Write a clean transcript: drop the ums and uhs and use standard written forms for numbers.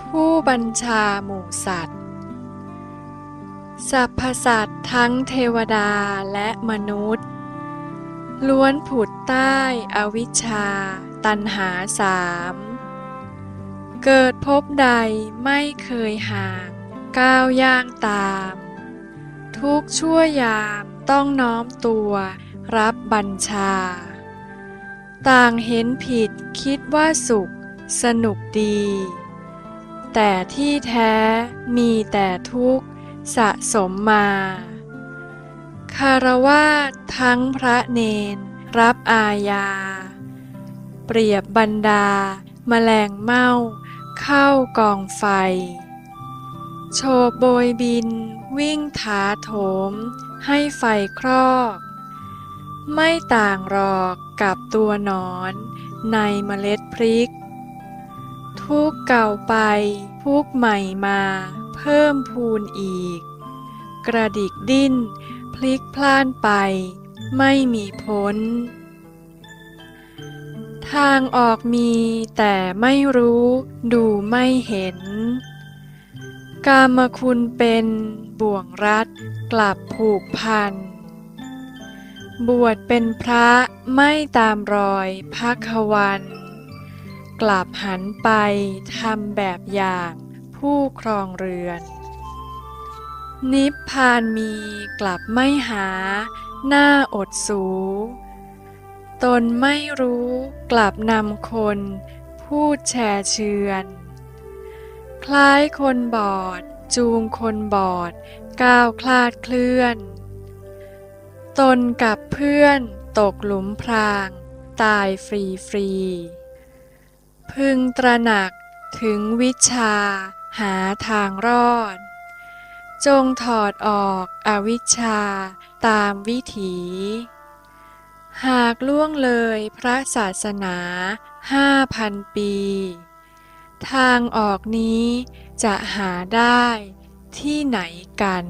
ผู้บัญชาหมู่สัตว์สรรพสัตว์ทั้งเทวดาและมนุษย์ล้วนผุดใต้อวิชชาตัณหาสามเกิดพบใดไม่เคยห่างก้าวย่างตามทุกชั่วยามต้องน้อมตัวรับบัญชาต่างเห็นผิดคิดว่าสุขสนุกดีแต่ที่แท้มีแต่ทุกข์สะสมมาคารวะทั้งพระเนนรับอาญาเปรียบบรรดาแมลงเม่าเข้ากองไฟโฉบโบยบินวิ่งถาโถมให้ไฟครอกไม่ต่างหรอกกับตัวหนอนในเมล็ดพริกทุกเก่าไปทุกใหม่มาเพิ่มพูนอีกกระดิกดิ้นพลิกพล่านไปไม่มีพ้นทางออกมีแต่ไม่รู้ดูไม่เห็นกามคุณเป็นบ่วงรัดกลับผูกพันบวชเป็นพระไม่ตามรอยภควันกลับหันไปทำแบบอย่างผู้ครองเรือนนิพพานมีกลับไม่หาหน้าอดสูตนไม่รู้กลับนำคนพูดแช่เชือนคล้ายคนบอดจูงคนบอดก้าวคลาดเคลื่อนตนกับเพื่อนตกหลุมพรางตายฟรีพึงตระหนักถึงวิชาหาทางรอดจงถอดออกอวิชชาตามวิถีหากล่วงเลยพระศาสนา5,000 ปีทางออกนี้จะหาได้ที่ไหนกัน